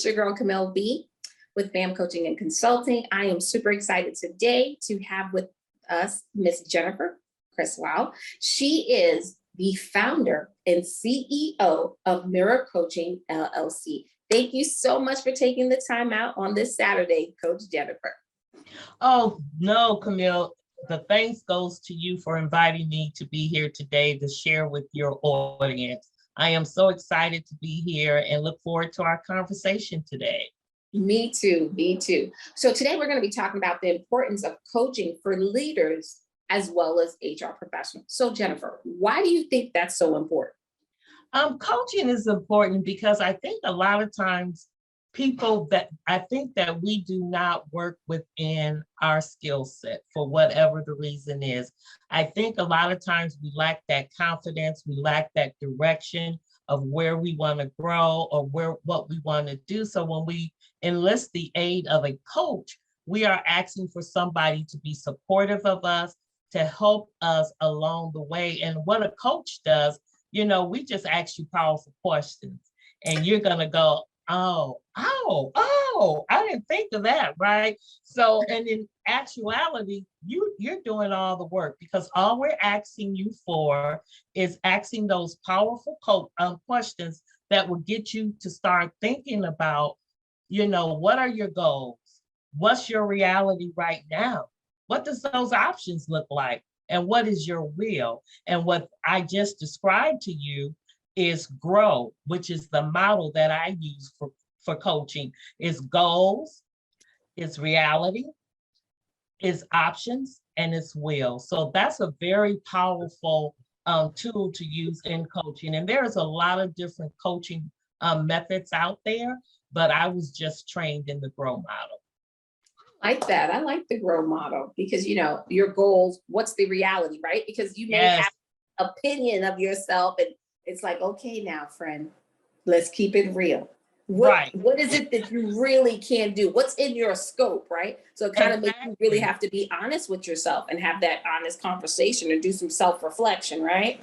it's your girl Camille B with BAM Coaching and Consulting. I am super excited today to have with us Miss Jennifer Criswell. She is the founder and CEO of Mirror Coaching LLC. Thank you so much for taking the time out on this Saturday, Coach Jennifer. Oh, no, Camille. The thanks goes to you for inviting me to be here today to share with your audience. I am so excited to be here and look forward to our conversation today. Me too, me too. So today we're going to be talking about the importance of coaching for leaders as well as HR professionals. So Jennifer, why do you think that's so important? Coaching is important because I think a lot of times I think that we do not work within our skill set for whatever the reason is. I think a lot of times we lack that confidence, we lack that direction of where we want to grow or what we want to do. So when we enlist the aid of a coach, we are asking for somebody to be supportive of us, to help us along the way. And what a coach does, we just ask you powerful questions and you're going to go, oh, I didn't think of that, right? So, and in actuality, you're doing all the work because all we're asking you for is asking those powerful questions that will get you to start thinking about, what are your goals? What's your reality right now? What does those options look like? And what is your will? And what I just described to you is GROW, which is the model that I use for coaching. Is goals, is reality, is options, and is will. So that's a very powerful tool to use in coaching. And there's a lot of different coaching methods out there, but I was just trained in the GROW model. I like that. I like the GROW model because, your goals, what's the reality, right? Because you may have an opinion of yourself and it's like, okay, now, friend, let's keep it real. What is it that you really can do? What's in your scope, right? So it kind of makes you really have to be honest with yourself and have that honest conversation or do some self-reflection, right?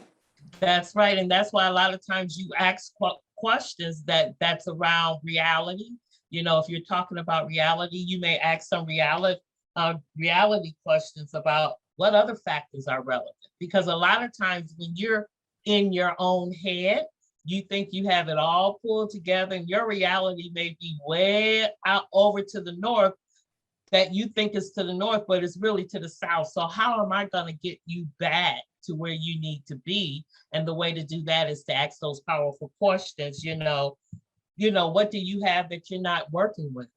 That's right. And that's why a lot of times you ask questions that's around reality. If you're talking about reality, you may ask some reality questions about what other factors are relevant. Because a lot of times when you're in your own head, you think you have it all pulled together and your reality may be way out over to the north that you think is to the north, but it's really to the south. So how am I going to get you back to where you need to be? And the way to do that is to ask those powerful questions, what do you have that you're not working with?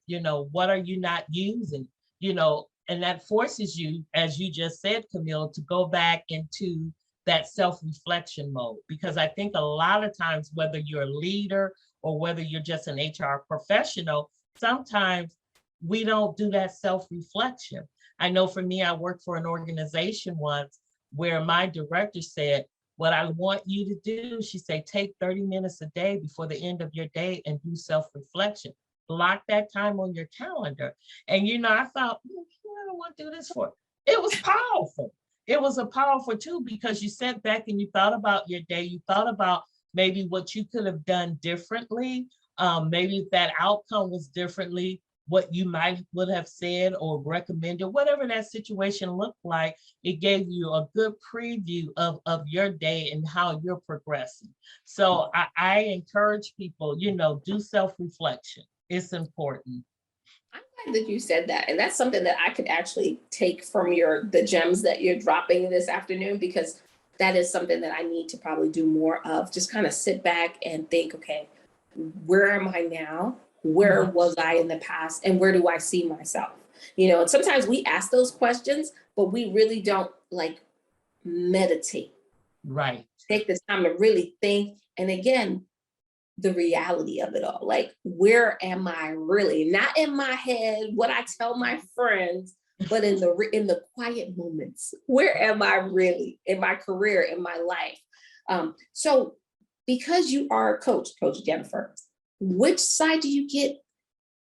What are you not using? And that forces you, as you just said, Camille, to go back into that self-reflection mode. Because I think a lot of times, whether you're a leader or whether you're just an HR professional, sometimes we don't do that self-reflection. I know for me, I worked for an organization once where my director said, what I want you to do, she said, take 30 minutes a day before the end of your day and do self-reflection. Block that time on your calendar. And, I thought, I don't want to do this for. It was powerful. It was a powerful tool because you sat back and you thought about your day. You thought about maybe what you could have done differently. Maybe if that outcome was differently, what you would have said or recommended, whatever that situation looked like, it gave you a good preview of your day and how you're progressing. So I encourage people, do self-reflection. It's important. I'm glad that you said that. And that's something that I could actually take from the gems that you're dropping this afternoon, because that is something that I need to probably do more of. Just kind of sit back and think, okay, where am I now? Where was I in the past? And where do I see myself? And sometimes we ask those questions, but we really don't meditate. Right. Take the time to really think. And again, the reality of it all. Where am I really? Not in my head, what I tell my friends, but in the quiet moments. Where am I really in my career, in my life? So because you are a coach, Coach Jennifer, which side do you get?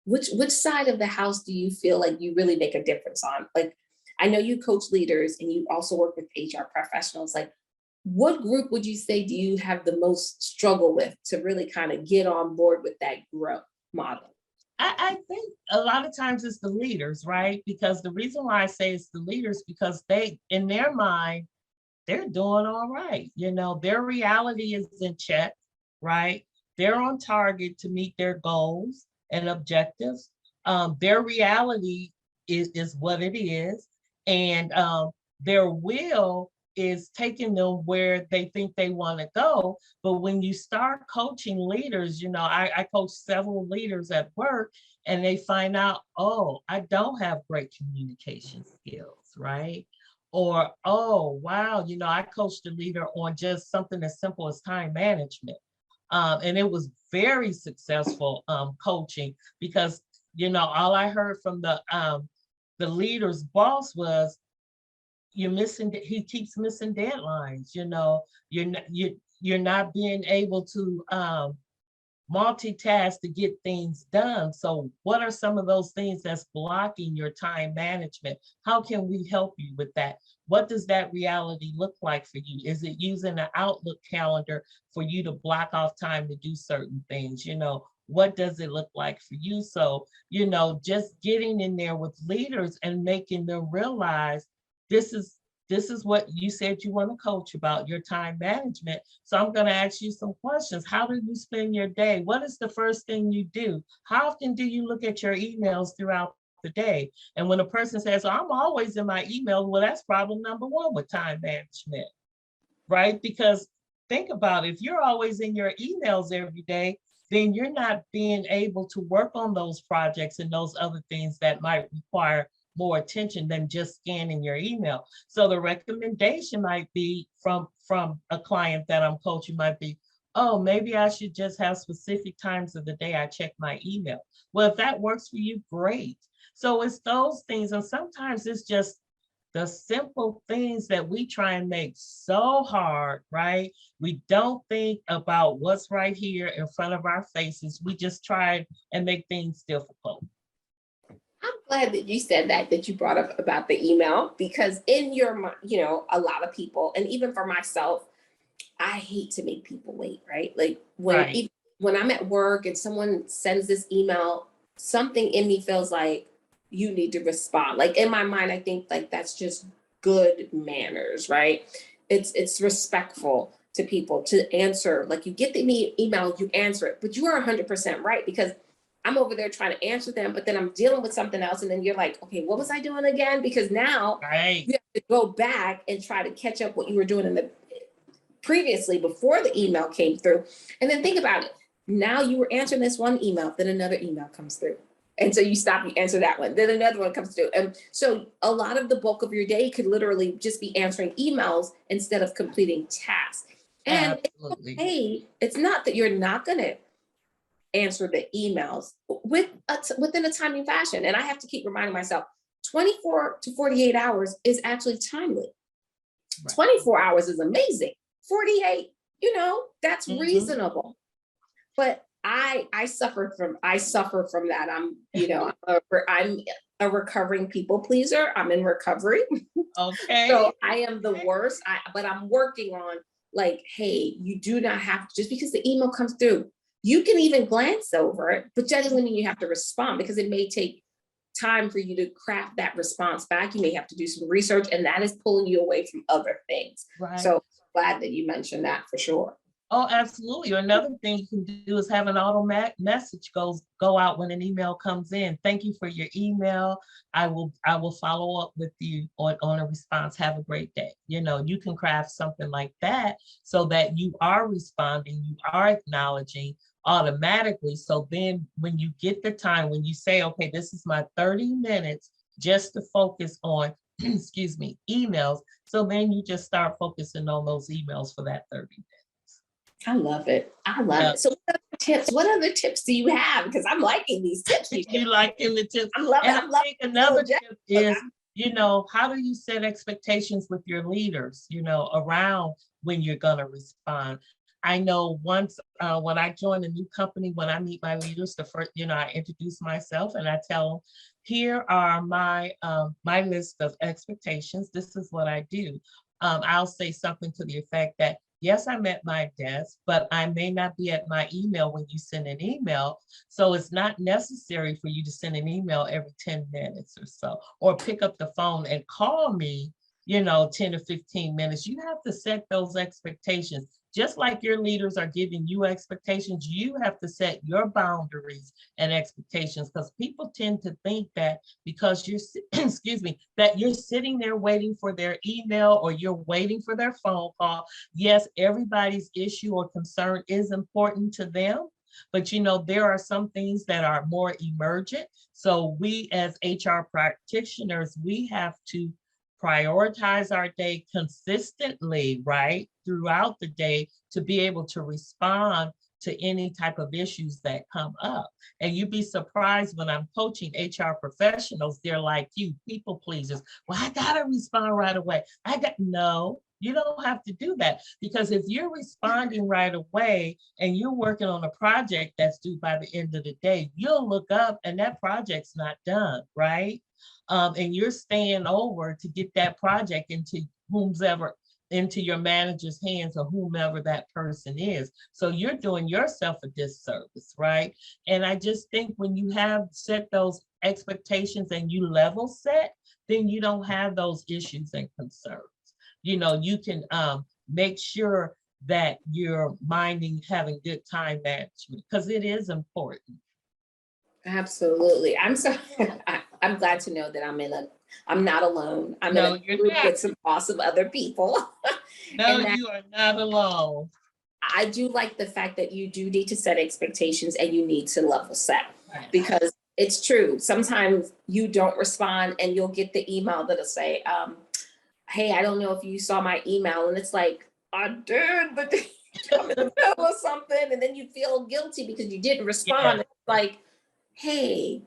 Which side of the house do you feel like you really make a difference on? I know you coach leaders and you also work with HR professionals. What group would you say do you have the most struggle with to really kind of get on board with that growth model? I think a lot of times it's the leaders, right? Because the reason why I say it's the leaders, because they, in their mind, they're doing all right. You know, their reality is in check, right? They're on target to meet their goals and objectives. Their reality is what it is. And their will is taking them where they think they want to go. But when you start coaching leaders, you know, I coach several leaders at work, and they find out, oh, I don't have great communication skills, right? Or, oh, wow, you know, I coached a leader on just something as simple as time management. And it was very successful coaching, because, you know, all I heard from the leader's boss was, you're missing, he keeps missing deadlines, you know, you're not being able to multitask to get things done. So what are some of those things that's blocking your time management? How can we help you with that? What does that reality look like for you? Is it using an Outlook calendar for you to block off time to do certain things? You know, what does it look like for you? So, you know, just getting in there with leaders and making them realize this is this is what you said you want to coach about, your time management. So I'm going to ask you some questions. How do you spend your day? What is the first thing you do? How often do you look at your emails throughout the day? And when a person says, oh, I'm always in my email, well, that's problem number one with time management, right? Because think about it, if you're always in your emails every day, then you're not being able to work on those projects and those other things that might require more attention than just scanning your email. So the recommendation might be from a client that I'm coaching might be, oh, maybe I should just have specific times of the day I check my email. Well, if that works for you, great. So it's those things. And sometimes it's just the simple things that we try and make so hard, right? We don't think about what's right here in front of our faces. We just try and make things difficult. I'm glad that you said that you brought up about the email, because in your mind, you know, a lot of people, and even for myself, I hate to make people wait, right? Like Right. when I'm at work and someone sends this email, something in me feels like you need to respond. Like in my mind, I think like that's just good manners, right? It's respectful to people to answer. Like you get the email, you answer it, but you are 100% right, because I'm over there trying to answer them, but then I'm dealing with something else, and then you're like, okay, what was I doing again? Because now Right. you have to go back and try to catch up what you were doing in the previously before the email came through. And then think about it. Now you were answering this one email, then another email comes through. And so you stop, you answer that one, then another one comes through. And so a lot of the bulk of your day could literally just be answering emails instead of completing tasks. And it's Absolutely. okay. It's not that you're not going to answer the emails within a timely fashion. And I have to keep reminding myself 24 to 48 hours is actually timely. Right. 24 hours is amazing. 48, you know, that's Mhm. reasonable. But I suffer from that. I'm a recovering people pleaser. I'm in recovery. Okay. So I am the worst. But I'm working on, like, hey, you do not have to, just because the email comes through, you can even glance over it, but that doesn't mean you have to respond, because it may take time for you to craft that response back. You may have to do some research, and that is pulling you away from other things. Right. So glad that you mentioned that for sure. Oh, absolutely. Another thing you can do is have an automatic message go out when an email comes in. Thank you for your email. I will follow up with you on a response. Have a great day. You know, you can craft something like that so that you are responding, you are acknowledging automatically. So then when you get the time, when you say, okay, this is my 30 minutes just to focus on, excuse me, emails. So then you just start focusing on those emails for that 30 minutes. I love it. I love Yeah. it. So what other tips do you have? Because I'm liking these tips you You share. like in the tips. I'm loving, And I I'm loving think this little another Jack tip book. is, you know, how do you set expectations with your leaders, you know, around when you're going to respond? I know once when I join a new company, when I meet my leaders, the first, you know, I introduce myself and I tell them, here are my list of expectations. This is what I do. I'll say something to the effect that Yes, I'm at my desk, but I may not be at my email when you send an email. So it's not necessary for you to send an email every 10 minutes or so, or pick up the phone and call me, 10 to 15 minutes. You have to set those expectations. Just like your leaders are giving you expectations, you have to set your boundaries and expectations, because people tend to think that because you're, excuse me, that you're sitting there waiting for their email or you're waiting for their phone call. Yes, everybody's issue or concern is important to them, but there are some things that are more emergent. So we as HR practitioners, we have to prioritize our day consistently, right, throughout the day to be able to respond to any type of issues that come up. And you'd be surprised when I'm coaching HR professionals, they're like you, people pleasers. Well, I gotta respond right away. No, you don't have to do that, because if you're responding right away and you're working on a project that's due by the end of the day, you'll look up and that project's not done, right? And you're staying over to get that project into your manager's hands or whomever that person is. So you're doing yourself a disservice, right? And I just think when you have set those expectations and you level set, then you don't have those issues and concerns. You can make sure that you're having good time management, because it is important. Absolutely. I'm so I'm glad to know that I'm not alone. I'm No, in a you're group not. with some awesome other people. No, And that you are not alone. I do like the fact that you do need to set expectations and you need to level set, Yes. because it's true. Sometimes you don't respond and you'll get the email that'll say, hey, I don't know if you saw my email. And it's like, I did, but I'm in the middle of something. And then you feel guilty because you didn't respond. Yes, It's like, hey,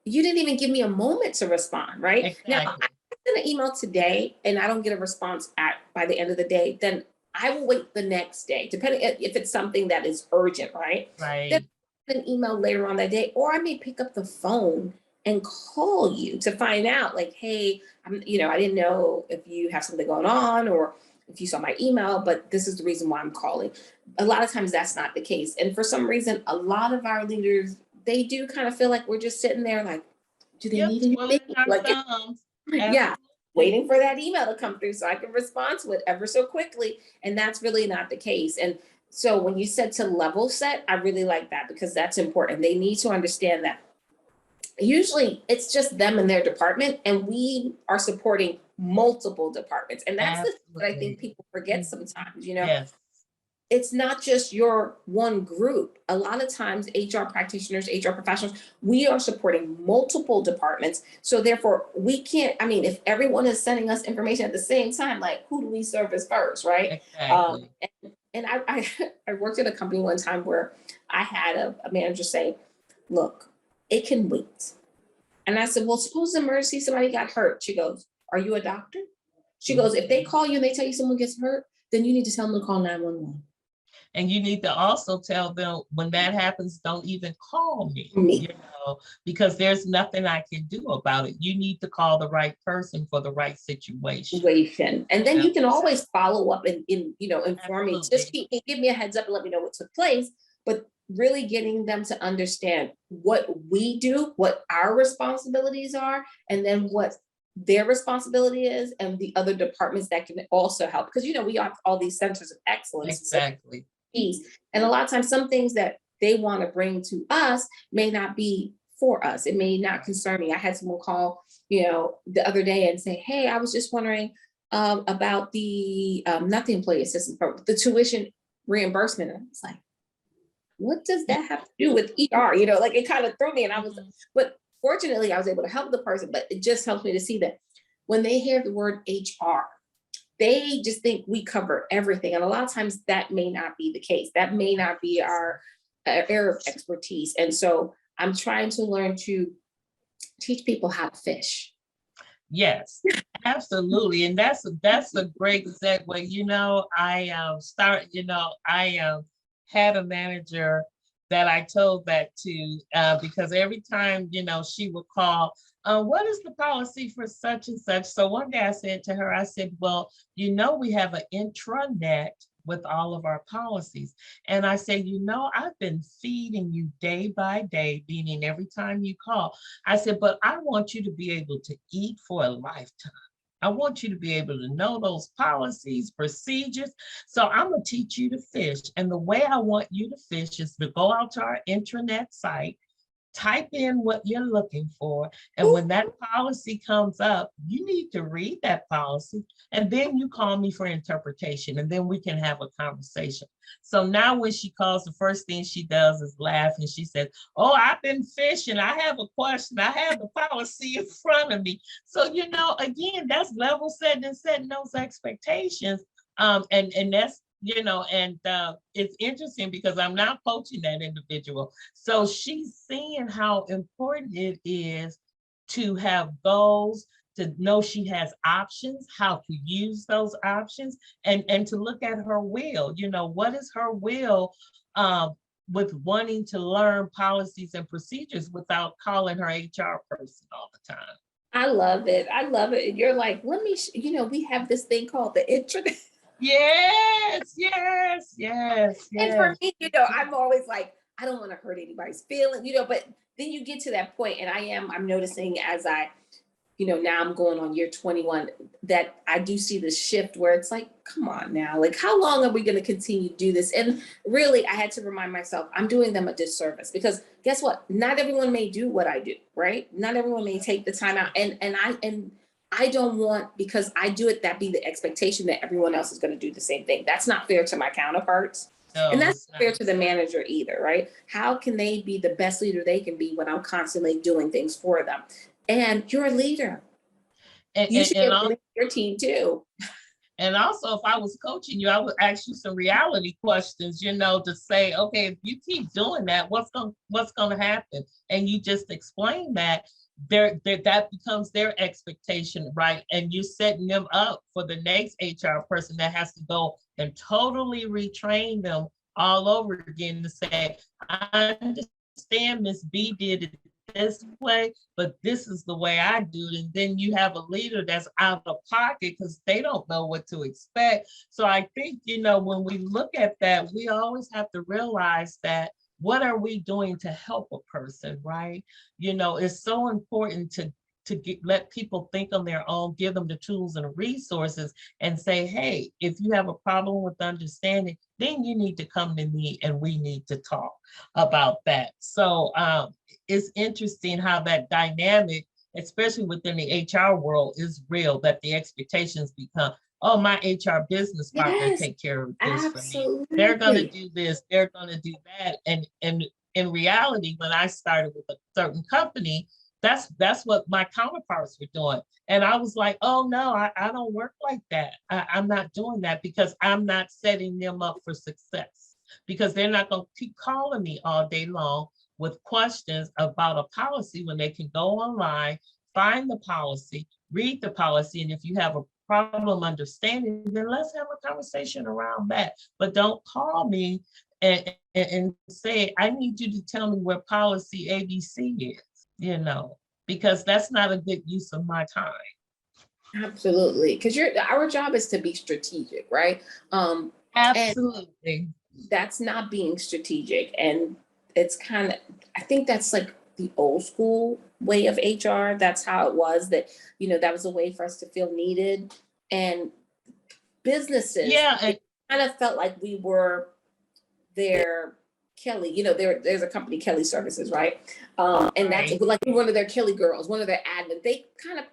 you didn't even give me a moment to respond, right? Now, exactly. I send an email today and I don't get a response by the end of the day, then I will wait the next day, depending if it's something that is urgent, right? Then Right. an email later on that day, or I may pick up the phone and call you to find out, like, hey, I didn't know if you have something going on or if you saw my email, but this is the reason why I'm calling. A lot of times that's not the case. And for some reason, a lot of our leaders, they do kind of feel like we're just sitting there like, do they Yep, need anything? twiddling our Like, thumbs. yeah, Absolutely. waiting for that email to come through so I can respond to it ever so quickly. And that's really not the case. And so when you said to level set, I really like that, because that's important. They need to understand that usually it's just them and their department, and we are supporting multiple departments. And that's the thing that I think Absolutely. people forget sometimes, Yes. it's not just your one group. A lot of times, HR practitioners, HR professionals, we are supporting multiple departments. So therefore, we can't, I mean, if everyone is sending us information at the same time, like, who do we service first, right? Exactly. And I worked at a company one time where I had a manager say, look, it can wait. And I said, well, suppose an emergency, somebody got hurt. She goes, are you a doctor? She goes, if they call you and they tell you someone gets hurt, then you need to tell them to call 911. And you need to also tell them when that happens, don't even call me, Me. because there's nothing I can do about it. You need to call the right person for the right situation. Situation. And then Yeah, you can always follow up and inform me. Just absolutely. give me a heads up and let me know what took place. But really getting them to understand what we do, what our responsibilities are, and then what their responsibility is, and the other departments that can also help. Because we have all these centers of excellence, Exactly. piece. And a lot of times, some things that they want to bring to us may not be for us. It may not concern me. I had someone call, the other day and say, hey, I was just wondering about the, not the employee assistance program, the tuition reimbursement. And it's like, what does that have to do with ER? Like, it kind of threw me. And I was, Mhm. but fortunately, I was able to help the person. But it just helps me to see that when they hear the word HR, they just think we cover everything. And a lot of times that may not be the case. That may not be our area of expertise. And so I'm trying to learn to teach people how to fish. Yes, absolutely. And that's a great segue. I had a manager that I told that to, because every time, she would call, what is the policy for such and such? So one day I said to her, I said, well, we have an intranet with all of our policies. And I say, I've been feeding you day by day, meaning every time you call. I said, but I want you to be able to eat for a lifetime. I want you to be able to know those policies, procedures. So I'm going to teach you to fish. And the way I want you to fish is to go out to our intranet site, type in what you're looking for. And when that policy comes up, you need to read that policy. And then you call me for interpretation. And then we can have a conversation. So now when she calls, the first thing she does is laugh. And she says, oh, I've been fishing. I have a question. I have the policy in front of me. So, again, that's level setting and setting those expectations. And that's, it's interesting because I'm now coaching that individual. So she's seeing how important it is to have goals, to know she has options, how to use those options, and to look at her will. What is her will with wanting to learn policies and procedures without calling her HR person all the time. I love it. I love it. And you're like, let me, we have this thing called the intranet. Yes. And for me, I'm always like, I don't want to hurt anybody's feelings, but then you get to that point, and I'm noticing as I, now I'm going on year 21, that I do see the shift where it's like, come on now, like, how long are we going to continue to do this? And really, I had to remind myself, I'm doing them a disservice, because guess what? Not everyone may do what I do, right? Not everyone may take the time out. And I don't want, because I do it, that be the expectation that everyone else is going to do the same thing. That's not fair to my counterparts. No, and that's not fair to the manager either, right? How can they be the best leader they can be when I'm constantly doing things for them? And you're a leader. You should lead your team too. And also, if I was coaching you, I would ask you some reality questions, to say, okay, if you keep doing that, what's going to happen? And you just explain that. That becomes their expectation, right? And you're setting them up for the next HR person that has to go and totally retrain them all over again to say, I understand Miss B did it this way, but this is the way I do it. And then you have a leader that's out of pocket because they don't know what to expect. So I think, when we look at that, we always have to realize that what are we doing to help a person, right? It's so important to let people think on their own, give them the tools and resources, and say, hey, if you have a problem with understanding, then you need to come to me and we need to talk about that. So it's interesting how that dynamic, especially within the HR world, is real, that the expectations become, oh, my HR business partner take care of this absolutely. For me. They're going to do this, they're going to do that. And in reality, when I started with a certain company, that's what my counterparts were doing. And I was like, oh no, I don't work like that. I'm not doing that, because I'm not setting them up for success, because they're not going to keep calling me all day long with questions about a policy when they can go online, find the policy, read the policy. And if you have a problem understanding, then let's have a conversation around that. But don't call me and say, I need you to tell me where policy ABC is, because that's not a good use of my time. Absolutely. Because our job is to be strategic, right? Absolutely. That's not being strategic. And it's I think that's like the old school way of HR. That's how it was, that, that was a way for us to feel needed. And businesses, it kind of felt like we were their Kelly, there's a company, Kelly Services, right? And that's like one of their Kelly girls, one of their admin. They kind of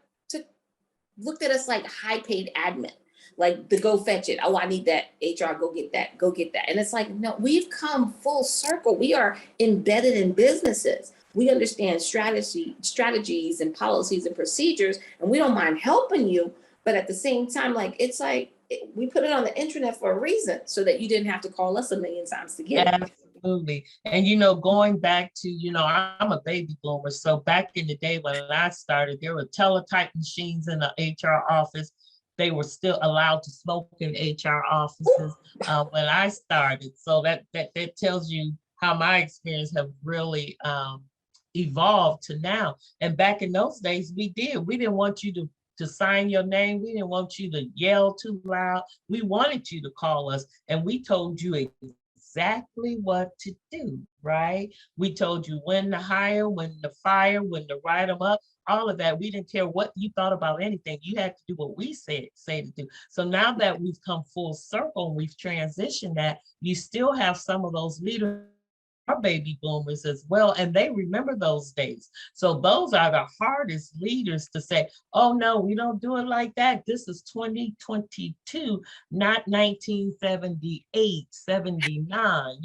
looked at us like high paid admin, like the go fetch it. Oh, I need that, HR, go get that, go get that. And it's like, no, we've come full circle. We are embedded in businesses. We understand strategies and policies and procedures, and we don't mind helping you. But at the same time, it's like we put it on the internet for a reason, so that you didn't have to call us a million times to get it. Absolutely. And, going back to, I'm a baby boomer. So back in the day when I started, there were teletype machines in the HR office. They were still allowed to smoke in HR offices when I started. So that tells you how my experience have really evolved to now. And back in those days, we didn't want you to to sign your name. We didn't want you to yell too loud. We wanted you to call us, and we told you exactly what to do, right? We told you when to hire, when to fire, when to write them up, all of that. We didn't care what you thought about anything. You had to do what we say to do. So now that we've come full circle and we've transitioned that, you still have some of those leaders are baby boomers as well, and they remember those days. So those are the hardest leaders to say, oh no, we don't do it like that. This is 2022, not 1978, 79.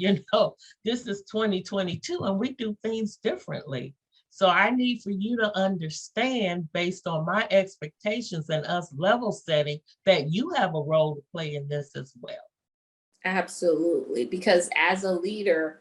This is 2022 and we do things differently. So I need for you to understand, based on my expectations and us level setting, that you have a role to play in this as well. Absolutely, because as a leader,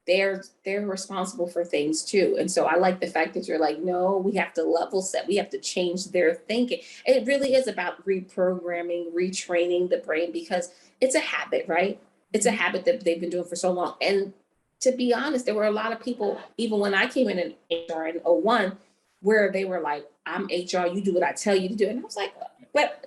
they're responsible for things too. And so I like the fact that you're like, no, we have to level set, we have to change their thinking. It really is about reprogramming, retraining the brain, because it's a habit, right? It's a habit that they've been doing for so long. And to be honest, there were a lot of people, even when I came in HR in '01, where they were like, I'm HR, you do what I tell you to do. And I was like, but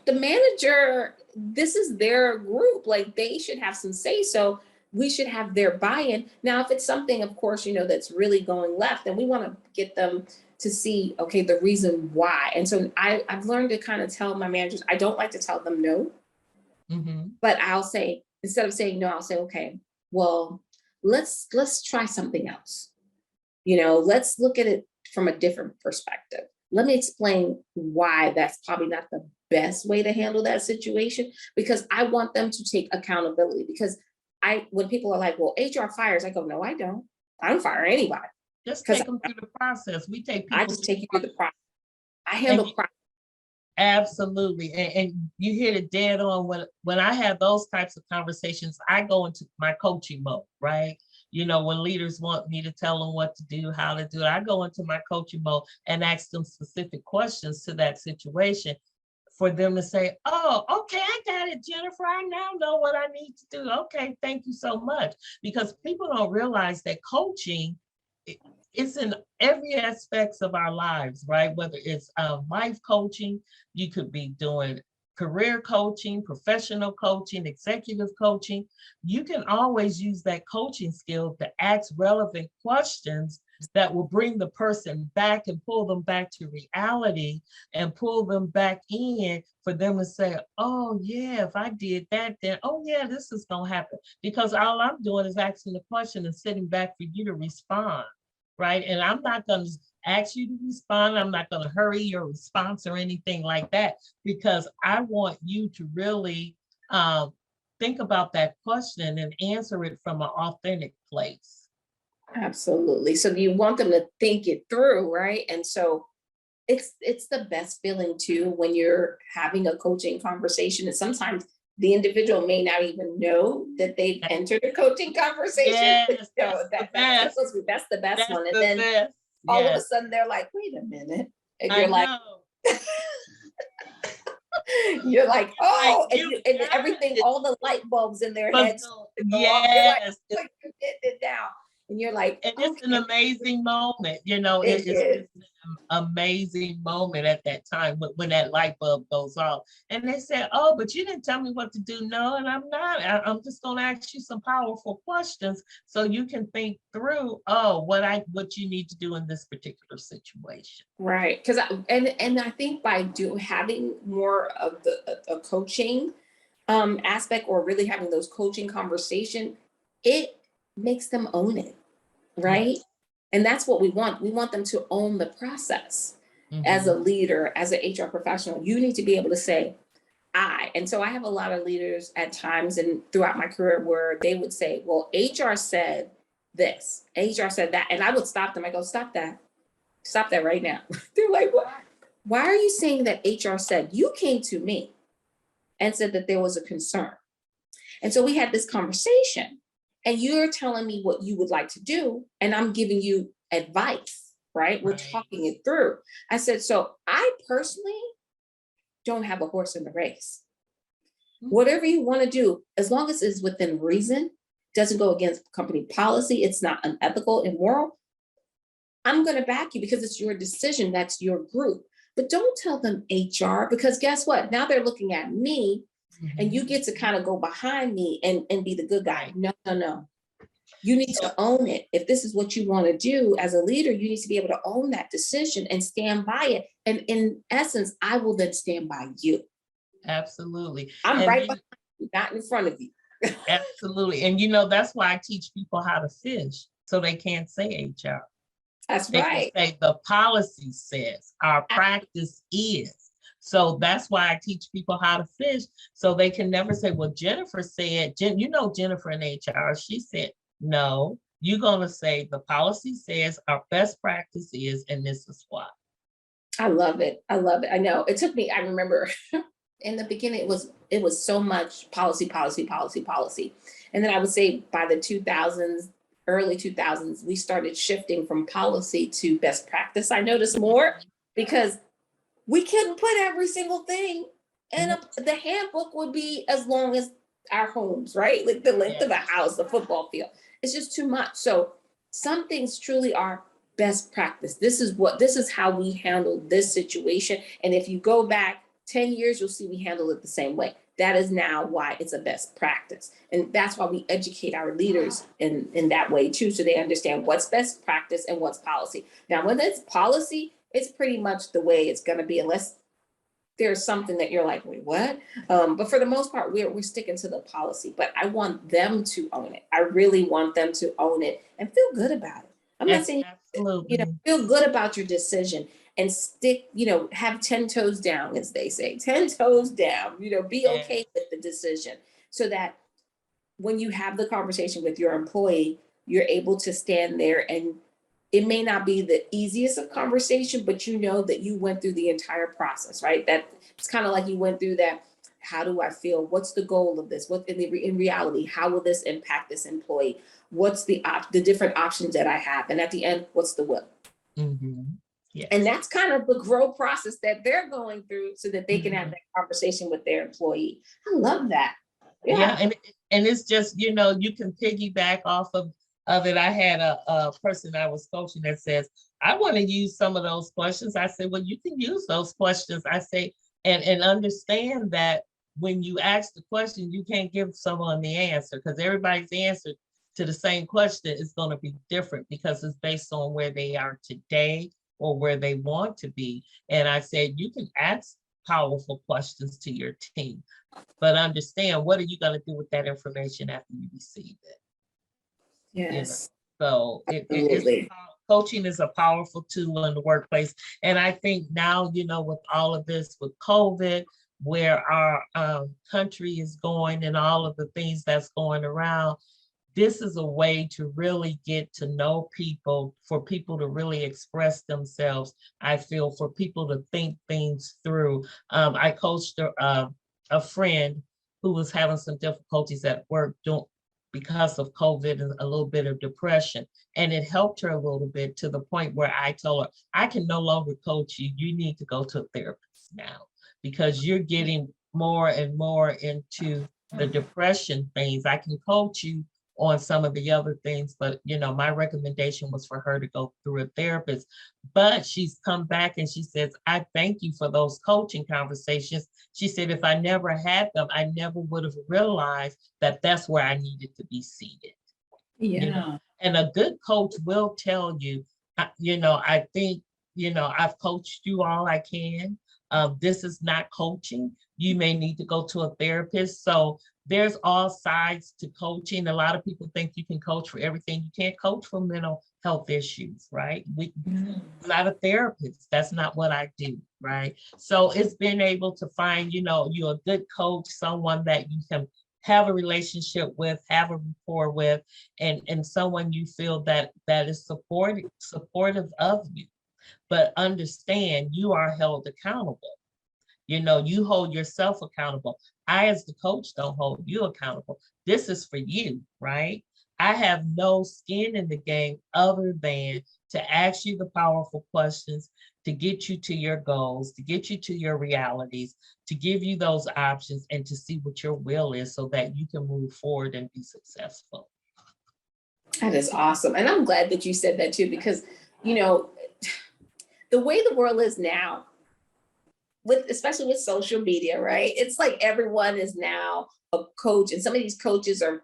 the manager, this is their group, like they should have some say so. We should have their buy-in. Now, if it's something, of course, that's really going left, then we want to get them to see, okay, the reason why. And so I've learned to kind of tell my managers, I don't like to tell them no, but I'll say, instead of saying no, I'll say, okay, well, let's try something else. Let's look at it from a different perspective. Let me explain why that's probably not the best way to handle that situation, because I want them to take accountability. Because when people are like, well, HR fires, I go, no, I don't. I don't fire anybody. Just take them through the process. We take people. I just take you through the process. I handle process. Absolutely. And you hit it dead on. When I have those types of conversations, I go into my coaching mode, right? When leaders want me to tell them what to do, how to do it, I go into my coaching mode and ask them specific questions to that situation, for them to say, oh, okay, I got it, Jennifer. I now know what I need to do. Okay, thank you so much. Because people don't realize that coaching is in every aspects of our lives, right? Whether it's life coaching, you could be doing career coaching, professional coaching, executive coaching. You can always use that coaching skill to ask relevant questions that will bring the person back and pull them back to reality and pull them back in, for them to say, oh yeah, if I did that, then, oh yeah, this is going to happen. Because all I'm doing is asking the question and sitting back for you to respond, right? And I'm not going to ask you to respond. I'm not going to hurry your response or anything like that, because I want you to really think about that question and answer it from an authentic place. Absolutely. So you want them to think it through, right? And so it's the best feeling too when you're having a coaching conversation. And sometimes the individual may not even know that they've entered a coaching conversation. Yes, That's the best one. And then all of a sudden they're like, wait a minute. And you're like, you're like, oh, and everything, all the light bulbs in their heads. Yes. Like, you did it now. And you're like, and it's an amazing moment, it's an amazing moment at that time when that light bulb goes off. And they said, oh, but you didn't tell me what to do. No, and I'm not. I'm just going to ask you some powerful questions so you can think through, what you need to do in this particular situation. Right. Because I think by having more of a coaching aspect, or really having those coaching conversations, it makes them own it, right? Yes. And that's what we want. We want them to own the process. As a leader, as an HR professional, you need to be able to say, and so I have a lot of leaders at times and throughout my career where they would say, well, HR said this, HR said that. And I would stop them. I go, stop that right now. They're like, what? Why are you saying that HR said? You came to me and said that there was a concern. And so we had this conversation. And you're telling me what you would like to do, and I'm giving you advice, right? We're talking it through. I said, so I personally don't have a horse in the race. Whatever you want to do, as long as it's within reason, doesn't go against company policy, it's not unethical, immoral, I'm going to back you because it's your decision. That's your group. but don't tell them HR, because guess what? Now they're looking at me and you get to kind of go behind me and be the good guy. No, no, no. You need to own it. If this is what you want to do as a leader, you need to be able to own that decision and stand by it. And in essence, I will then stand by you. Absolutely. I'm And right behind you, not in front of you. absolutely. And that's why I teach people how to fish, so they can't say HR. That's They right. can say the policy says, our practice is. So that's why I teach people how to fish, so they can never say, well, Jennifer said, Jennifer in HR, she said, no, you're going to say the policy says our best practice is, and this is why. I love it. I love it. I know it took me, I remember in the beginning, it was so much policy, policy, policy, policy. And then I would say by the 2000s, early 2000s, we started shifting from policy to best practice. I noticed more because we couldn't put every single thing in the handbook would be as long as our homes, right? Like the length of a house, the football field. It's just too much. So some things truly are best practice. This is how we handle this situation. And if you go back 10 years, you'll see we handle it the same way. That is now why it's a best practice. And that's why we educate our leaders in that way too, so they understand what's best practice and what's policy. Now, when it's policy, it's pretty much the way it's going to be, unless there's something that you're like, wait, what? But for the most part, we're sticking to the policy. But I want them to own it. I really want them to own it and feel good about it. I'm not saying, feel good about your decision and stick, have 10 toes down, as they say, 10 toes down, be okay with the decision, so that when you have the conversation with your employee, you're able to stand there, and it may not be the easiest of conversation, but you know that you went through the entire process, right? That it's kind of like you went through that. How do I feel? What's the goal of this? What in reality, how will this impact this employee? What's the different options that I have? And at the end, what's the will? Yes. And that's kind of the growth process that they're going through, so that they can have that conversation with their employee. I love that. Yeah. And it's just, you can piggyback off of it. I had a person I was coaching that says, I want to use some of those questions. I said, well, you can use those questions. I say, and understand that when you ask the question, you can't give someone the answer, because everybody's answer to the same question is going to be different, because it's based on where they are today or where they want to be. And I said, you can ask powerful questions to your team, but understand, what are you going to do with that information after you receive it? Yes. So coaching is a powerful tool in the workplace. And I think now, with all of this, with COVID, where our country is going and all of the things that's going around, this is a way to really get to know people, for people to really express themselves. I feel, for people to think things through. I coached a friend who was having some difficulties at work because of COVID and a little bit of depression. And it helped her a little bit, to the point where I told her, I can no longer coach you. You need to go to a therapist now, because you're getting more and more into the depression things. I can coach you on some of the other things, but my recommendation was for her to go through a therapist. But she's come back and she says, I thank you for those coaching conversations. She said, if I never had them, I never would have realized that that's where I needed to be seated. And a good coach will tell you, I think, I've coached you all I can. This is not coaching. You may need to go to a therapist. So there's all sides to coaching. A lot of people think you can coach for everything. You can't coach for mental health issues, right? I'm not a therapist. That's not what I do, right? So it's being able to find, you're a good coach, someone that you can have a relationship with, have a rapport with, and someone you feel that is supportive of you. But understand, you are held accountable. You hold yourself accountable. I, as the coach, don't hold you accountable. This is for you, right? I have no skin in the game other than to ask you the powerful questions, to get you to your goals, to get you to your realities, to give you those options, and to see what your will is, so that you can move forward and be successful. That is awesome. And I'm glad that you said that too, because, the way the world is now, especially with social media, right? It's like everyone is now a coach, and some of these coaches are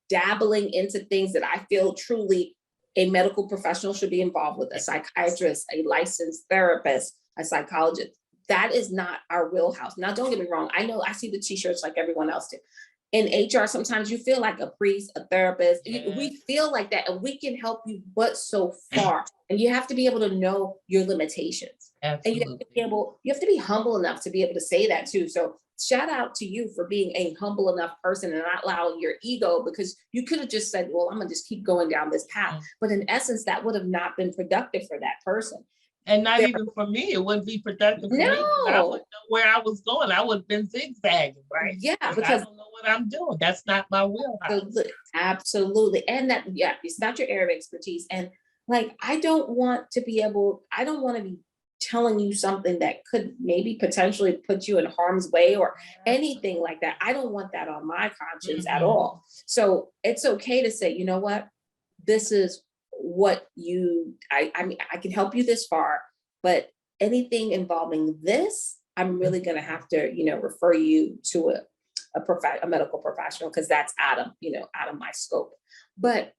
dabbling into things that I feel truly a medical professional should be involved with, a psychiatrist, a licensed therapist, a psychologist. That is not our wheelhouse. Now, don't get me wrong. I know I see the t-shirts like everyone else do. In HR, sometimes you feel like a priest, a therapist. We feel like that, and we can help you, but so far. And you have to be able to know your limitations. Absolutely. And you have to be humble enough to be able to say that too. So shout out to you for being a humble enough person and not allowing your ego, because you could have just said, well, I'm gonna just keep going down this path. But in essence, that would have not been productive for that person. And not even for me, it wouldn't be productive for me. I wouldn't know where I was going. I would have been zigzagging, right? Yeah, because I don't know what I'm doing. That's not my wheelhouse. Absolutely. And that, yeah, it's not your area of expertise. And like, I don't want to be telling you something that could maybe potentially put you in harm's way or anything like that. I don't want that on my conscience at all. So it's okay to say, you know what, this is what I mean, I can help you this far, but anything involving this, I'm really going to have to, refer you to a medical professional, because that's out of my scope. But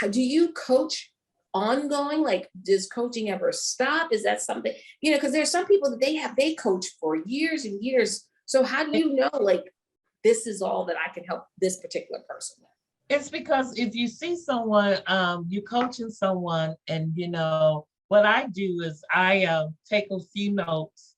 do you coach ongoing? Like, does coaching ever stop? Is that something, because there's some people that they coach for years and years. So how do you know, like, this is all that I can help this particular person with? It's because if you see someone, you're coaching someone, and what I do is I take a few notes,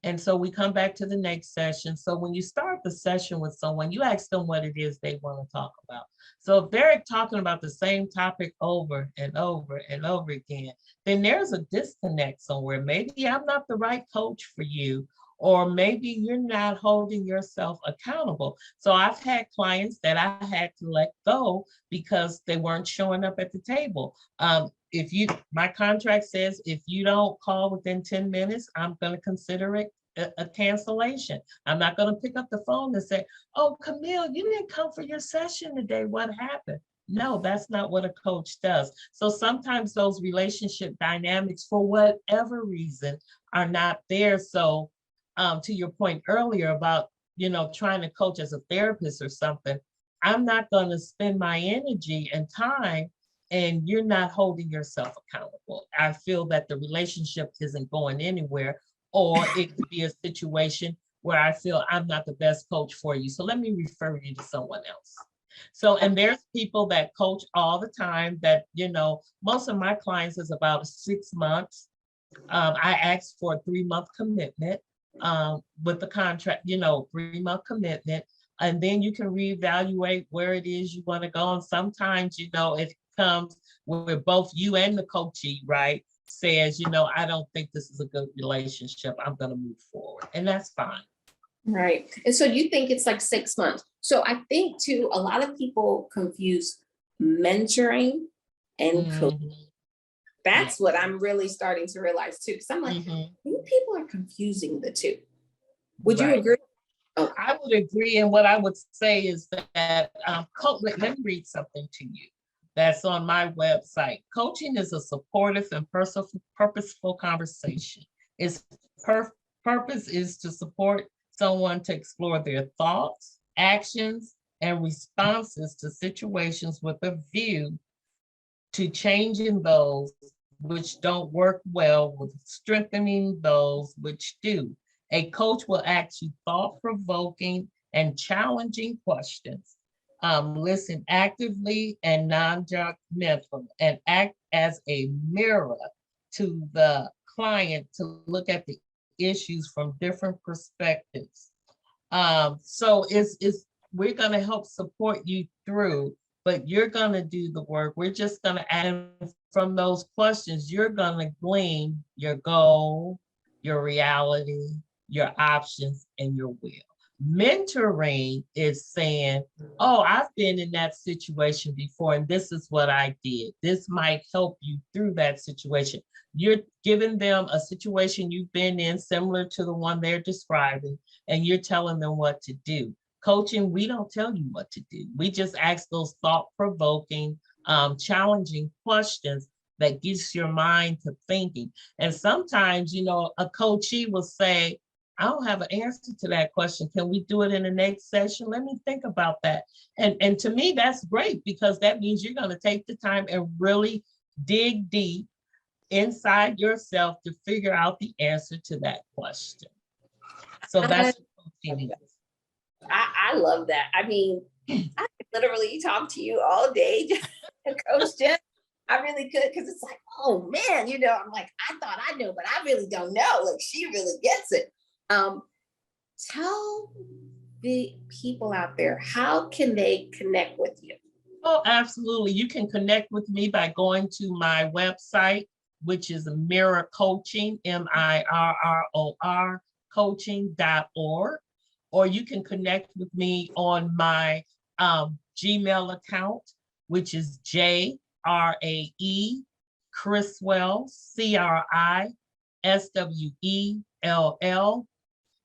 and so we come back to the next session. So when you start the session with someone, you ask them what it is they want to talk about. So if they're talking about the same topic over and over and over again, then there's a disconnect somewhere. Maybe I'm not the right coach for you, or maybe you're not holding yourself accountable. So I've had clients that I had to let go because they weren't showing up at the table. My contract says, if you don't call within 10 minutes, I'm going to consider it a cancellation. I'm not going to pick up the phone and say, oh, Camille, you didn't come for your session today. What happened? No, that's not what a coach does. So sometimes those relationship dynamics, for whatever reason, are not there. So to your point earlier about, trying to coach as a therapist or something, I'm not going to spend my energy and time and you're not holding yourself accountable. I feel that the relationship isn't going anywhere, or it could be a situation where I feel I'm not the best coach for you. So let me refer you to someone else. So, and there's people that coach all the time that, most of my clients is about 6 months. I asked for a 3-month commitment with the contract, 3-month commitment. And then you can reevaluate where it is you want to go. And sometimes, it comes where both you and the coachee, right, says, I don't think this is a good relationship. I'm going to move forward. And that's fine. Right. And so you think it's like 6 months. So I think too, a lot of people confuse mentoring and coaching. That's what I'm really starting to realize too. Because I'm like, people are confusing the two. Would you agree? Oh. I would agree. And what I would say is that, let me read something to you that's on my website. Coaching is a supportive and purposeful conversation. Its purpose is to support someone to explore their thoughts, actions, and responses to situations with a view to changing those which don't work well, with strengthening those which do. A coach will ask you thought-provoking and challenging questions, listen actively and non-judgmental, and act as a mirror to the client to look at the issues from different perspectives. So we're going to help support you through, but you're going to do the work. We're just going to add from those questions, you're going to glean your goal, your reality, your options, and your will. Mentoring is saying, oh, I've been in that situation before, and this is what I did. This might help you through that situation. You're giving them a situation you've been in similar to the one they're describing, and you're telling them what to do. Coaching, we don't tell you what to do. We just ask those thought-provoking, challenging questions that gets your mind to thinking. And sometimes, you know, a coachee will say, I don't have an answer to that question. Can we do it in the next session? Let me think about that. And to me, that's great, because that means you're going to take the time and really dig deep inside yourself to figure out the answer to that question. So that's what coaching is. I love that. I mean, I could literally talk to you all day, Coach Jen. I really could, because it's like, oh man, you know, I'm like, I thought I knew, but I really don't know. Like, she really gets it. Tell the people out there, how can they connect with you? Oh, absolutely. You can connect with me by going to my website, which is Mirror Coaching, MIRROR coaching.org. Or you can connect with me on my Gmail account, which is JRAE Criswell, CRISWELL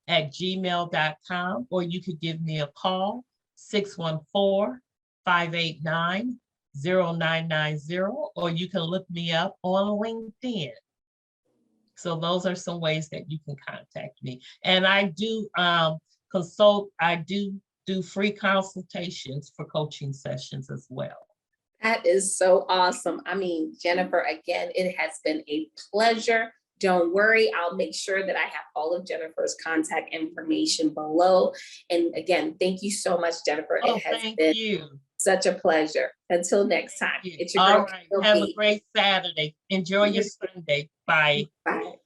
@gmail.com, or you could give me a call, 614-589-0990, or you can look me up on LinkedIn. So those are some ways that you can contact me. And I do consult, I do free consultations for coaching sessions as well. That is so awesome. I mean, Jennifer, again, it has been a pleasure. Don't worry, I'll make sure that I have all of Jennifer's contact information below. And again, thank you so much, Jennifer. Oh, it has thank been you. Such a pleasure. Until next time. It's your All girl. right. Have a great Saturday. Enjoy your Sunday. Bye. Bye.